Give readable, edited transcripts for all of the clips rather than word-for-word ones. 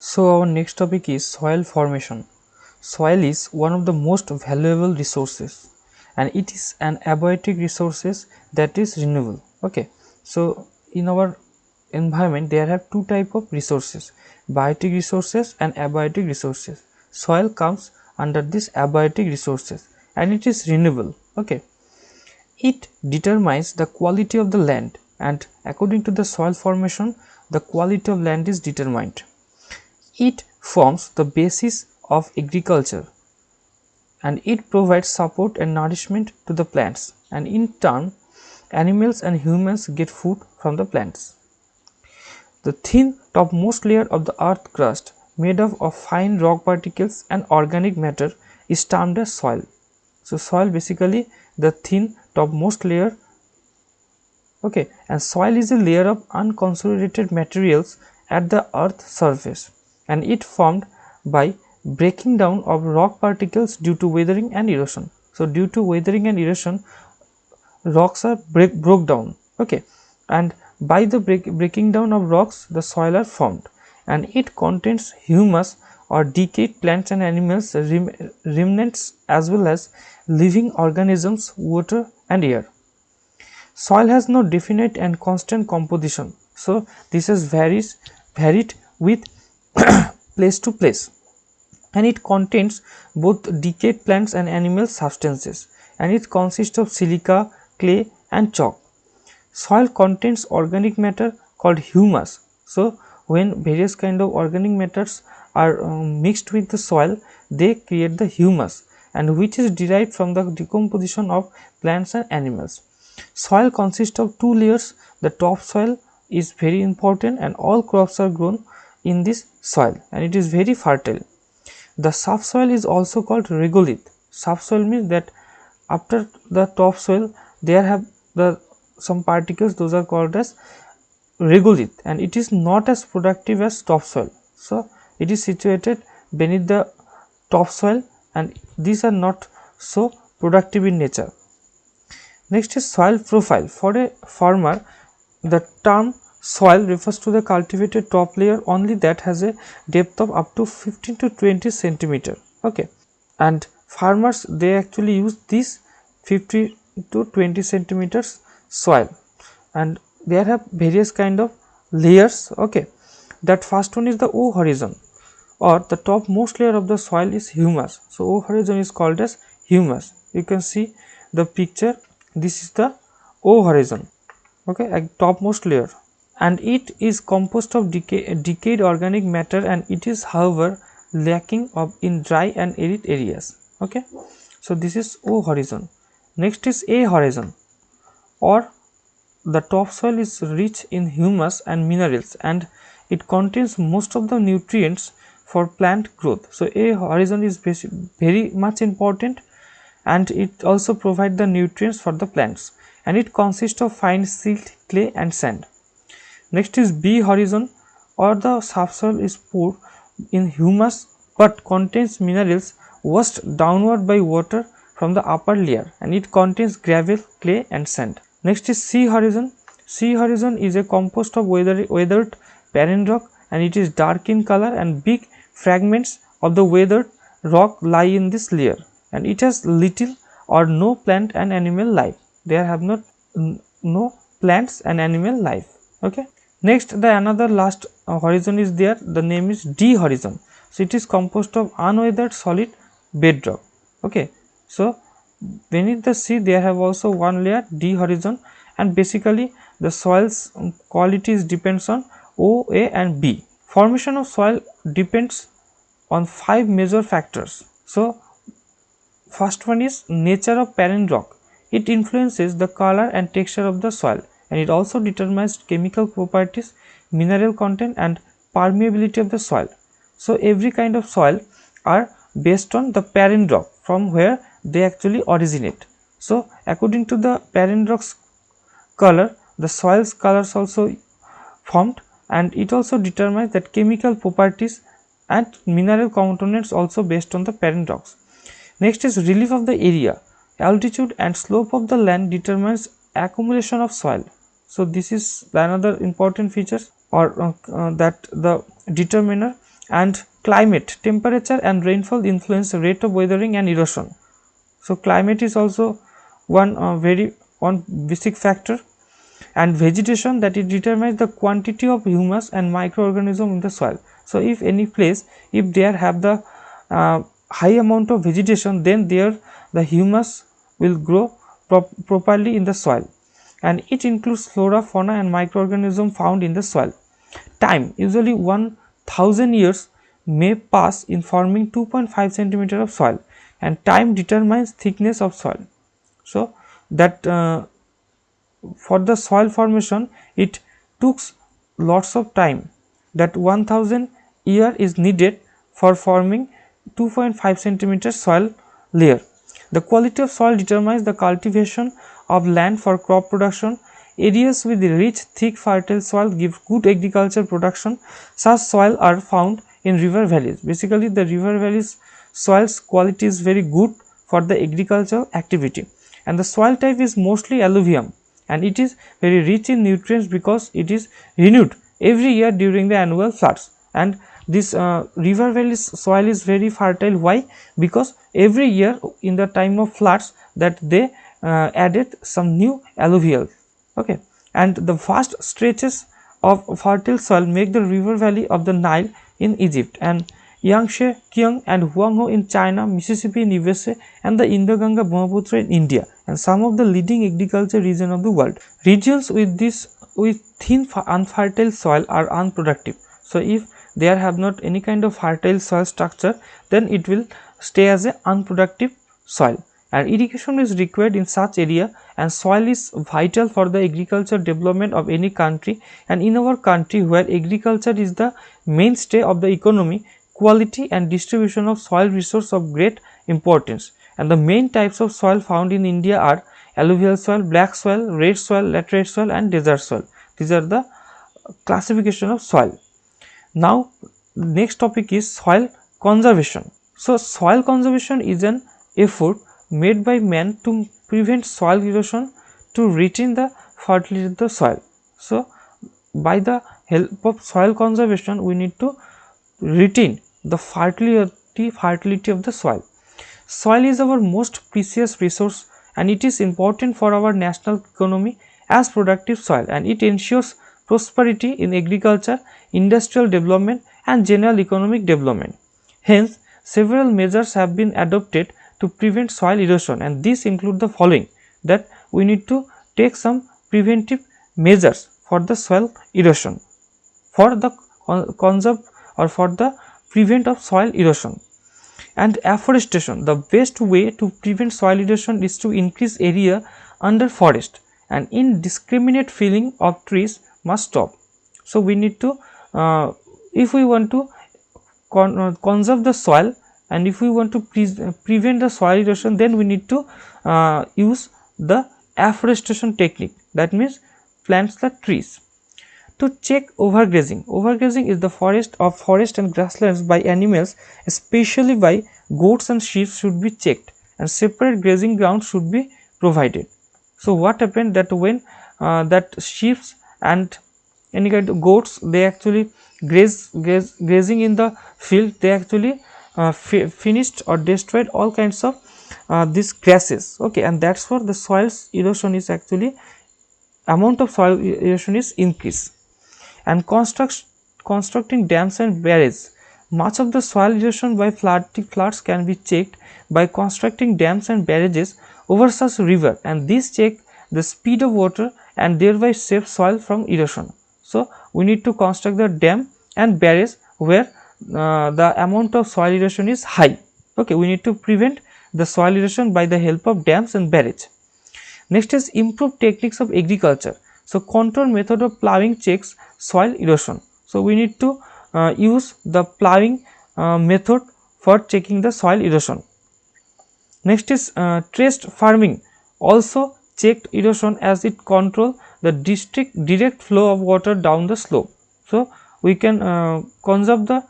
So our next topic is soil formation. Soil is one of the most valuable resources and it is an abiotic resources that is renewable. Okay, so in our environment there have two type of resources, biotic resources and abiotic resources. Soil comes under this abiotic resources and it is renewable. Okay, it determines the quality of the land, and according to the soil formation the quality of land is determined. It forms the basis of agriculture and it provides support and nourishment to the plants, and in turn animals and humans get food from the plants. The thin topmost layer of the earth crust, made up of fine rock particles and organic matter, is termed as soil. So soil basically the thin topmost layer. Okay, and soil is a layer of unconsolidated materials at the earth's surface, and it formed by breaking down of rock particles due to weathering and erosion. So due to weathering and erosion rocks are broke down. Okay, and by the breaking down of rocks the soil are formed, and it contains humus or decayed plants and animals remnants as well as living organisms, water and air. Soil has no definite and constant composition, so this is varied with place to place, and it contains both decayed plants and animal substances, and it consists of silica, clay and chalk. Soil contains organic matter called humus. So when various kind of organic matters are mixed with the soil, they create the humus, and which is derived from the decomposition of plants and animals. Soil consists of two layers. The topsoil is very important and all crops are grown in this soil and it is very fertile. The subsoil is also called regolith. Subsoil means that after the topsoil there have the some particles, those are called as regolith, and it is not as productive as topsoil. So it is situated beneath the topsoil and these are not so productive in nature. Next is soil profile. For a farmer, the term soil refers to the cultivated top layer only that has a depth of up to 15 to 20 centimeter. Okay, and farmers they actually use this 50 to 20 centimeters soil, and there have various kind of layers. Okay, that first one is the O horizon, or the topmost layer of the soil is humus. So O horizon is called as humus. You can see the picture. This is the O horizon. Okay, a topmost layer, and it is composed of decayed organic matter, and it is however lacking of in dry and arid areas. Okay, so this is O horizon. Next is A horizon, or the topsoil is rich in humus and minerals, and it contains most of the nutrients for plant growth. So A horizon is very much important, and it also provides the nutrients for the plants, and it consists of fine silt, clay and sand. Next is B horizon, or the subsoil is poor in humus but contains minerals washed downward by water from the upper layer, and it contains gravel, clay and sand. Next is C horizon. C horizon is a compost of weathered barren rock, and it is dark in color, and big fragments of the weathered rock lie in this layer, and it has little or no plant and animal life. There have no plants and animal life. Okay, next the another last horizon is there. The name is D horizon. So it is composed of unweathered solid bedrock. Okay, so beneath the sea there have also one layer, D horizon, and basically the soil's qualities depends on O, A and B. Formation of soil depends on 5 major factors. So first one is nature of parent rock. It influences the color and texture of the soil, and it also determines chemical properties, mineral content and permeability of the soil. So every kind of soil are based on the parent rock from where they actually originate. So according to the parent rock's color, the soil's colors also formed, and it also determines that chemical properties and mineral components also based on the parent rocks. Next is relief of the area. Altitude and slope of the land determines accumulation of soil. So this is another important feature, or that the determiner And climate, temperature and rainfall influence the rate of weathering and erosion. So climate is also one basic factor. And vegetation, that it determines the quantity of humus and microorganism in the soil. So if any place, if there have the high amount of vegetation, then there the humus will grow properly in the soil, and it includes flora, fauna and microorganism found in the soil. Time, usually 1000 years may pass in forming 2.5 centimeter of soil, and time determines thickness of soil. So that for the soil formation it took lots of time, that 1000 year is needed for forming 2.5 centimeter soil layer. The quality of soil determines the cultivation of land for crop production. Areas with rich, thick, fertile soil give good agriculture production. Such soil are found in river valleys. Basically, the river valleys soil's quality is very good for the agricultural activity, and the soil type is mostly alluvium, and it is very rich in nutrients because it is renewed every year during the annual floods. And this river valley soil is very fertile. Why? Because every year in the time of floods that they added some new alluvial. Okay, and the vast stretches of fertile soil make the river valley of the Nile in Egypt, and Yangtze Kiang and Huanghe in China, Mississippi in USA, and the Indo-Ganga Brahmaputra in India, and some of the leading agriculture region of the world. Regions with thin unfertile soil are unproductive. So if there have not any kind of fertile soil structure, then it will stay as a unproductive soil, and irrigation is required in such area, and soil is vital for the agriculture development of any country. And in our country, where agriculture is the mainstay of the economy, quality and distribution of soil resource of great importance. And the main types of soil found in India are alluvial soil, black soil, red soil, laterite soil and desert soil. These are the classification of soil. Now next topic is soil conservation. So soil conservation is an effort made by man to prevent soil erosion, to retain the fertility of the soil. So by the help of soil conservation, we need to retain the fertility of the soil. Soil is our most precious resource, and it is important for our national economy as productive soil, and it ensures prosperity in agriculture, industrial development and general economic development. Hence, several measures have been adopted to prevent soil erosion, and these include the following: that we need to take some preventive measures for the soil erosion, for the conserve or for the prevent of soil erosion. And afforestation, the best way to prevent soil erosion is to increase area under forest, and indiscriminate felling of trees must stop. So we need to if we want to conserve the soil, and if we want to prevent the soil erosion, then we need to use the afforestation technique, that means plants the trees. To check overgrazing, overgrazing is the forest and grasslands by animals, especially by goats and sheep, should be checked, and separate grazing grounds should be provided. So what happened, that when that sheep and any kind of goats, they actually grazing in the field, they actually finished or destroyed all kinds of these grasses. Okay, and that's what the soil's erosion is actually, amount of soil erosion is increased. And constructing dams and barrages, much of the soil erosion by floods can be checked by constructing dams and barrages over such river, and these check the speed of water and thereby save soil from erosion. So we need to construct the dam and barrage where the amount of soil erosion is high. Okay, we need to prevent the soil erosion by the help of dams and barrage. Next is improved techniques of agriculture. So contour method of plowing checks soil erosion. So we need to use the plowing method for checking the soil erosion. Next is terraced farming also checked erosion, as it control the direct flow of water down the slope. So we can conserve the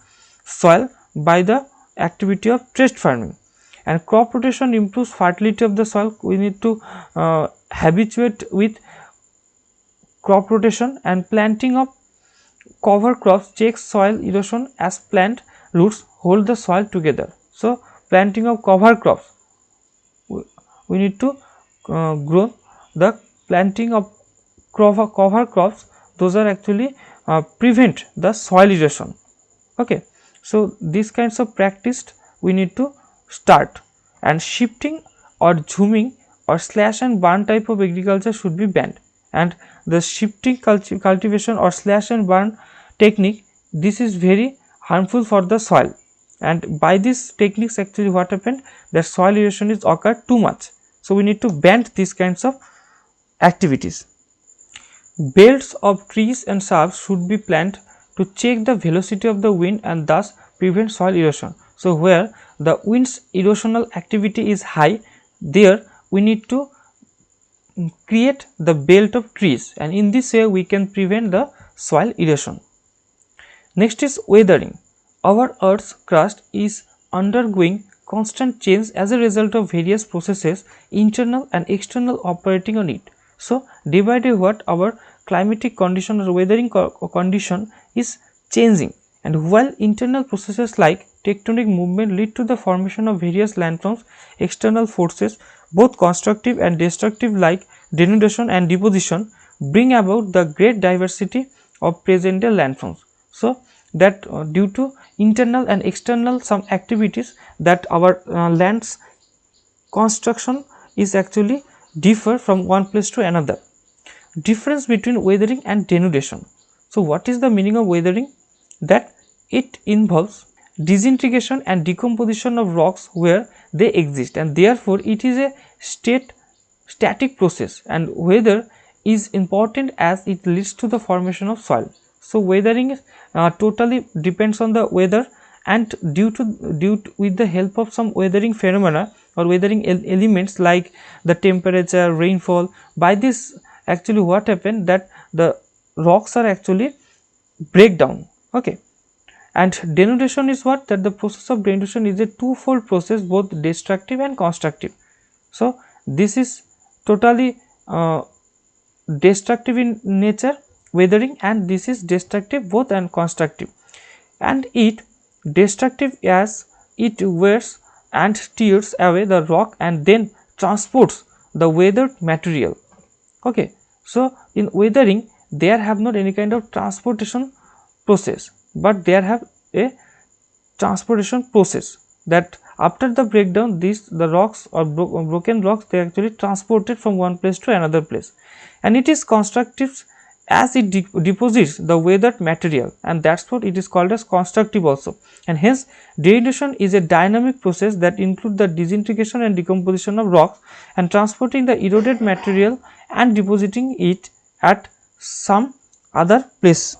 soil by the activity of terraced farming. And crop rotation improves fertility of the soil. We need to habituate with crop rotation, and planting of cover crops checks soil erosion, as plant roots hold the soil together. So planting of cover crops, we need to grow the planting of cover crops, those are actually prevent the soil erosion. Okay, so these kinds of practice we need to start, and shifting or zooming or slash and burn type of agriculture should be banned. And the shifting cultivation or slash and burn technique, this is very harmful for the soil, and by these techniques actually what happened, that soil erosion is occurred too much. So we need to ban these kinds of activities. Belts of trees and shrubs should be planted to check the velocity of the wind and thus prevent soil erosion. So where the wind's erosional activity is high, there we need to create the belt of trees, and in this way we can prevent the soil erosion. Next is weathering. Our Earth's crust is undergoing constant change as a result of various processes, internal and external, operating on it. So day by day what our climatic condition or weathering condition is changing, and while internal processes like tectonic movement lead to the formation of various landforms, external forces both constructive and destructive like denudation and deposition bring about the great diversity of present day landforms. So that due to internal and external some activities, that our lands construction is actually differ from one place to another. Difference between weathering and denudation. So what is the meaning of weathering? That it involves disintegration and decomposition of rocks where they exist, and therefore it is a static process, and weather is important as it leads to the formation of soil. So weathering totally depends on the weather, and due to with the help of some weathering phenomena or weathering elements like the temperature, rainfall, by this actually what happened, that the rocks are actually break down. Okay, and denudation is what, that the process of denudation is a twofold process, both destructive and constructive. So this is totally destructive in nature, weathering, and this is destructive both and constructive, and it destructive as it wears and tears away the rock and then transports the weathered material. Okay, so in weathering there have not any kind of transportation process, but there have a transportation process, that after the breakdown the rocks or broken rocks, they are actually transported from one place to another place, and it is constructive as it deposits the weathered material, and that's what it is called as constructive also. And hence denudation is a dynamic process that includes the disintegration and decomposition of rocks and transporting the eroded material and depositing it at some other place.